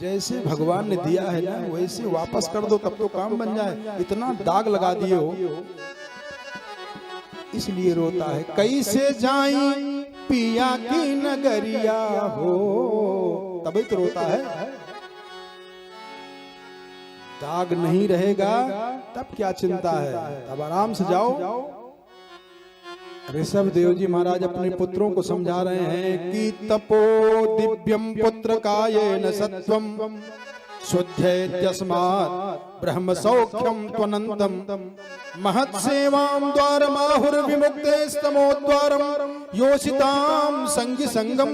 जैसे भगवान ने दिया है ना वैसे वापस कर दो, तब तो काम बन जाए। इतना दाग लगा दिए हो, इसलिए रोता है। कैसे जाई पिया की नगरिया हो, तभी तो रोता है। दाग नहीं रहेगा तब क्या चिंता है, तब आराम से जाओ। ऋषभ देव जी महाराज अपने पुत्रों को समझा रहे हैं कि तपो दिव्यम पुत्र कायेन सत्वम शुद्धेत्यस्मात् ब्रह्म सौख्यम त्वनंतम महत् सेवाम द्वारमाहुर विमुक्तेस्तमोद्वारम योषिताम संगी संगम।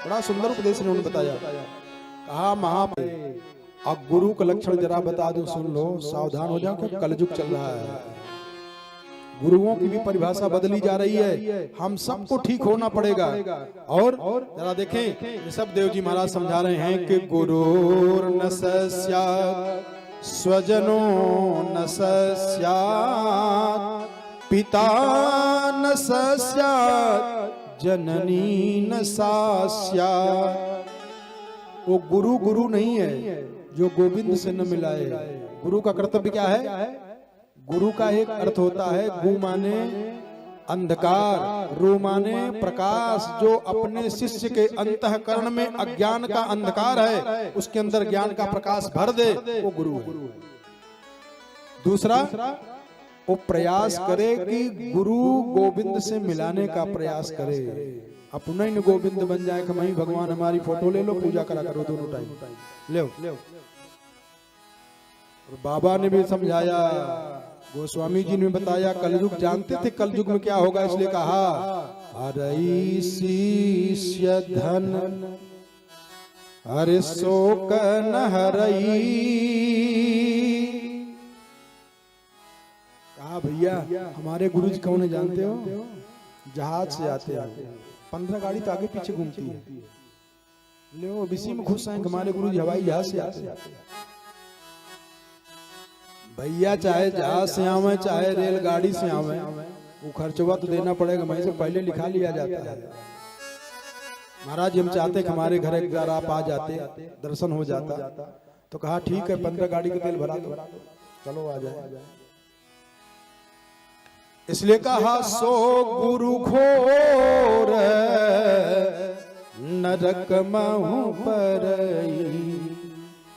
बड़ा सुंदर उपदेश उन्होंने बताया। कहा अब गुरु का लक्षण जरा बता दूं, सुन लो, सावधान हो जाओ कि कलयुग चल रहा है। गुरुओं की भी परिभाषा बदली जा रही है, हम सबको ठीक होना पड़ेगा। और जरा देखें, ऋषभ देव जी महाराज समझा रहे हैं कि गुरुर न स्यात् स्वजनो न स्यात् पिता न स्यात् जननी न स्यात्। वो गुरु गुरु नहीं है जो गोविंद से न मिलाए। गुरु का कर्तव्य क्या है? गुरु का एक अर्थ होता है गु माने अंधकार, रू माने प्रकाश। जो अपने शिष्य के अंतःकरण में अज्ञान का अंधकार है उसके अंदर ज्ञान का प्रकाश भर दे, वो गुरु है। दूसरा, वो प्रयास करे कि गुरु गोविंद से मिलाने का प्रयास करे, अपना ही गोविंद बन जाए कि मैं भगवान हमारी फोटो ले लो, पूजा करा करो दोनों टाइम ले। और बाबा ने भी समझाया, गोस्वामी जी ने बताया, कलयुग जानते थे कलयुग में क्या होगा, इसलिए कहा हरई शिष्य धन हरे शोक न हरई। कहा भैया हमारे गुरु जी कौन है जानते हो? जहाज से आते हैं, 15 गाड़ी तो आगे पीछे घूमती है। ले वो इसी में खुश हैं हमारे गुरु जी हवाई जहाज से आते हैं। भैया चाहे जहाज से आवे चाहे रेलगाड़ी से आवे, वो खर्चवा तो देना पड़ेगा, वहीं से पहले लिखा लिया जाता है। महाराज हम चाहते कि हमारे घर एक बार आप आ जाते, दर्शन हो जाता। तो कहा ठीक है 15 गाड़ी का तेल भरा दो, चलो आ जाए। इसलिए कहा सो गुरु घोर नरक महु परई।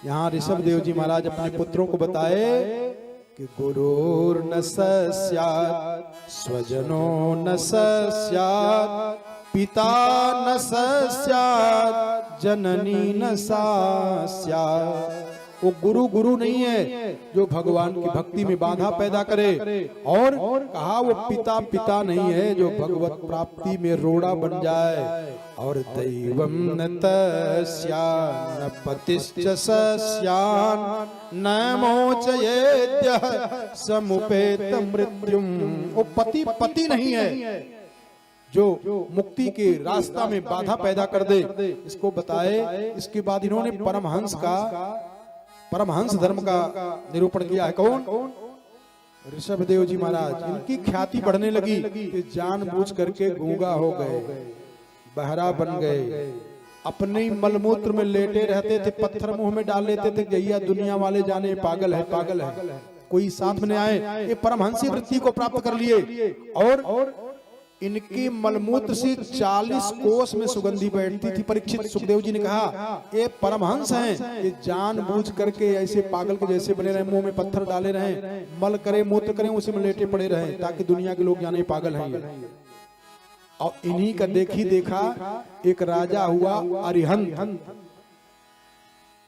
यहाँ ऋषभ देव जी महाराज अपने पुत्रों को बताए कि गुरुर न स्यात् स्वजनो न स्यात् पिता न स्यात् जननी न स्यात्। वो गुरु गुरु नहीं है जो भगवान की भक्ति में बाधा पैदा करे। और कहा वो पिता पिता नहीं है जो भगवत प्राप्ति में रोड़ा बन जाए। और दैवम न तस्या न पतिश्च सस्यान न मोचयेद्यः समुपेत मृत्युम। वो पति पति नहीं है जो मुक्ति के रास्ता में बाधा पैदा कर दे, इसको बताए। इसके बाद इन्होंने परमहंस धर्म का निरूपण किया है। कौन? ऋषभ देव जी महाराज। इनकी ख्याति बढ़ने लगी कि जानबूझ करके गूंगा हो गए, बहरा बन गए, अपने मलमूत्र में लेटे रहते थे, पत्थर मुंह में डाल लेते थे, गैया दुनिया वाले जाने पागल है पागल है, कोई साथ में आए। ये परमहंसी वृत्ति को प्राप्त कर लिए। और इनके मलमूत्र से 40 कोस में सुगंधी बैठती थी। परीक्षित सुखदेव जी ने कहा ये परमहंस हैं, ये जानबूझ करके ऐसे पागल के जैसे बने रहे, मुंह में पत्थर डाले रहे, मल करे मूत्र करें उसी में लेटे पड़े रहे, ताकि दुनिया के लोग जाने पागल हैं। और इन्हीं का देखी देखा एक राजा हुआ अरिहंत।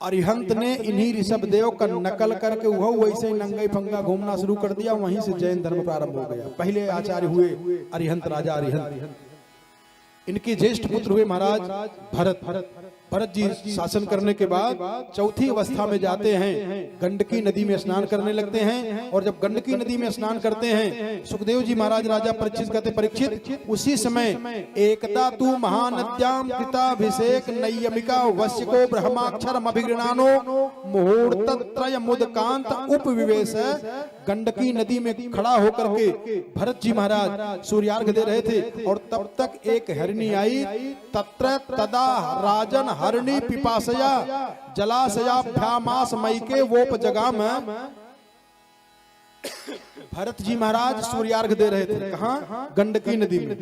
अरिहंत ने इन्हीं ऋषभ देव का नकल करके वह वैसे ही नंगे फंगा घूमना शुरू कर दिया। वहीं से जैन धर्म प्रारंभ हो गया। पहले आचार्य हुए अरिहंत, राजा अरिहंत। इनके ज्येष्ठ पुत्र हुए महाराज भरत। भरत जी शासन करने के बाद चौथी अवस्था में जाते हैं, गंडकी नदी में स्नान करने लगते हैं। और जब गंडकी नदी में स्नान करते हैं, सुखदेव जी महाराज राजा परीक्षित कहते, परीक्षित उसी समय एकदा तू महानद्याम कृताभिषेक नयमिका वश्यको ब्रह्माक्षरम अभिगृणानो मुहूर्तत्रय मुदकांत उपविवेश। गंडकी नदी में खड़ा होकर के भरत जी महाराज सूर्यार्घ दे रहे थे। और तब तक एक हरिणी आई। तत्र तदा राजन हरणी पिपासया जलाशयाभ्यामास मई के वोपजगाम। भरत जी महाराज सूर्यार्घ दे रहे थे, कहाँ? गंडकी नदी में।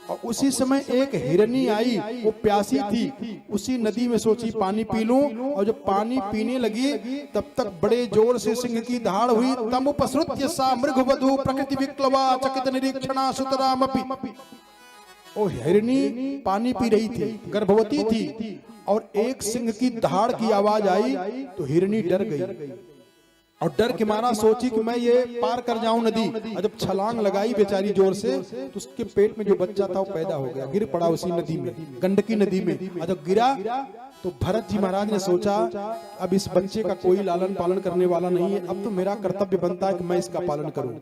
और उसी समय एक हिरनी आई, वो प्यासी थी, उसी नदी में सोची पानी पी लूं, और जब पानी पीने लगी तब तक बड़े जोर से सिंह की दहाड़ हुई। तम उपसृत्य सा मृगवधू प्रकृति विक्लवा चकित निरीक्षणा सुतरामपि। वो हिरनी पानी पी रही थी, गर्भवती थी, और एक सिंह की दहाड़ की आवाज आई तो हिरनी डर गई, और डर के मारा सोची कि मैं ये पार कर जाऊं नदी। और जब छलांग लगाई बेचारी जोर से, तो उसके पेट में जो बच्चा था वो पैदा हो गया, गिर पड़ा उसी नदी में, गंडकी नदी में। और जब गिरा तो भरत जी महाराज ने सोचा अब इस बच्चे का कोई लालन पालन करने वाला नहीं है, अब तो मेरा कर्तव्य बनता है कि मैं इसका पालन करूं।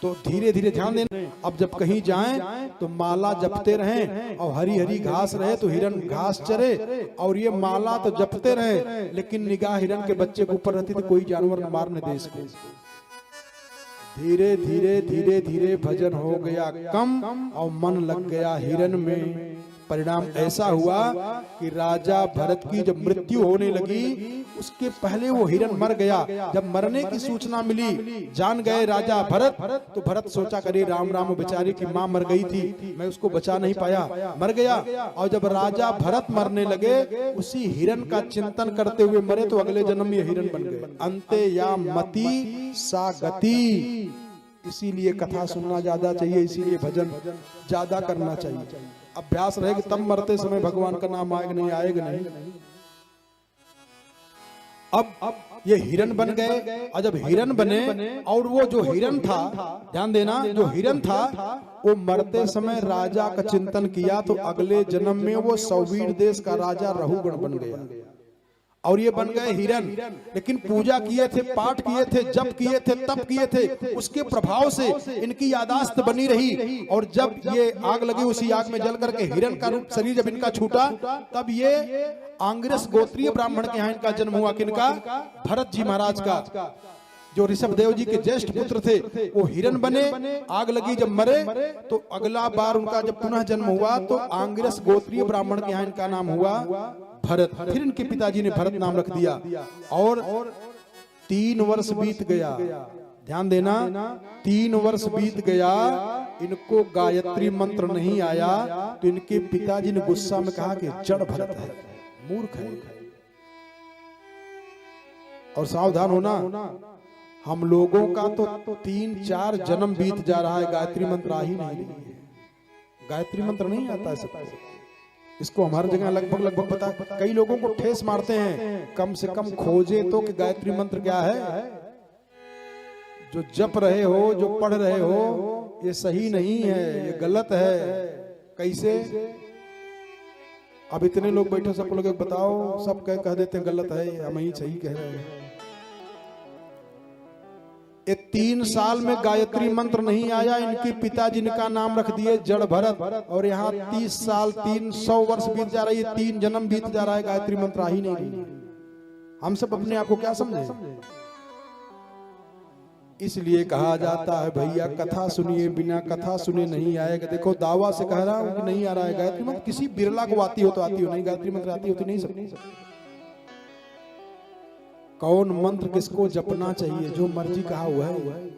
तो धीरे धीरे ध्यान देना, अब जब कहीं जाएं तो माला जपते रहें, और हरी हरी घास रहे तो हिरन घास चरे, और ये माला तो जपते रहे, लेकिन निगाह हिरन के बच्चे के ऊपर रहती तो कोई जानवर न मारने दे इसको। धीरे धीरे धीरे धीरे भजन हो गया कम, और मन लग गया हिरन में। परिणाम ऐसा हुआ कि राजा भरत की जब मृत्यु होने लगी, उसके पहले वो हिरन मर गया। जब मरने की सूचना मिली, जान गए राजा भरत, तो भरत सोचा करे राम राम, बेचारी की मां मर गई थी, मैं उसको बचा नहीं पाया, मर गया। और जब राजा भरत मरने लगे, उसी हिरन का चिंतन करते हुए मरे, तो अगले जन्म में हिरन बन गए। अंते या मति सा गति। इसीलिए कथा सुनना ज्यादा चाहिए, इसीलिए भजन ज्यादा करना चाहिए। अभ्यास रहेगा तब मरते समय भगवान का नाम आएगा, नहीं आएगा नहीं। अब ये हिरन बन गए, और जब हिरन बने, और वो जो हिरन था, ध्यान देना, जो हिरन था वो मरते समय राजा का चिंतन किया, तो अगले जन्म में वो सौवीर देश का राजा रहुगण बन गया, और ये बन गए हिरन। लेकिन पूजा किए थे, पाठ किए थे, जप किए थे, तप किए थे, उसके प्रभाव से इनकी यादाश्त बनी रही। और जब ये आग लगी, उसी आग में जल करके हिरन का रूप शरीर जब इनका छूटा, तब ये आंगिरस गोत्रीय ब्राह्मण के यहाँ इनका जन्म हुआ। किनका? भरत जी महाराज का, जो ऋषभ देव जी के ज्येष्ठ पुत्र थे, वो हिरन बने। आग लगी जब मरे, तो अगला बार उनका जब पुनः जन्म हुआ, तो आंगिरस गोत्रीय ब्राह्मण के यहाँ इनका नाम हुआ भरत। फिर इनके पिताजी ने भरत नाम रख दिया। और 3 वर्ष बीत गया, ध्यान देना, 3 वर्ष बीत गया, इनको गायत्री मंत्र नहीं आया। तो इनके पिताजी ने गुस्सा में कहा कि जड़ भरत है, मूर्ख है। और सावधान होना, हम लोगों का तो 3-4 जन्म बीत जा रहा है, गायत्री मंत्र आ ही नहीं रही है। गायत्री मंत्र नहीं आता है सबको, इसको हमारी जगह लगभग पता। कई लोगों को ठेस मारते हैं, कम से कम खोजे तो कि गायत्री मंत्र क्या है। जो जप रहे हो, जो पढ़ रहे हो, ये सही नहीं है, ये गलत है। कैसे? अब इतने लोग बैठे, सब लोग बताओ, सब कह देते हैं गलत है, हम ही सही कह रहे हैं। ये 3 साल में गायत्री मंत्र नहीं आया, इनके पिताजी ने का नाम रख दिए जड़ भरत। और यहाँ 30 साल 300 वर्ष बीत जा रही है, 3 जन्म बीत जा रहा है, गायत्री मंत्र आ ही नहीं रही। हम सब अपने आप को क्या समझे? इसलिए कहा जाता है भैया कथा सुनिए, बिना कथा सुने नहीं आएगा। देखो दावा से कह रहा हूं कि नहीं आ रहा है गायत्री मंत्र। किसी बिरला को आती हो तो आती हो, नहीं गायत्री मंत्र आती हो तो नहीं सकती। कौन मंत्र किसको जपना चाहिए, जो मर्जी कहा हुआ है।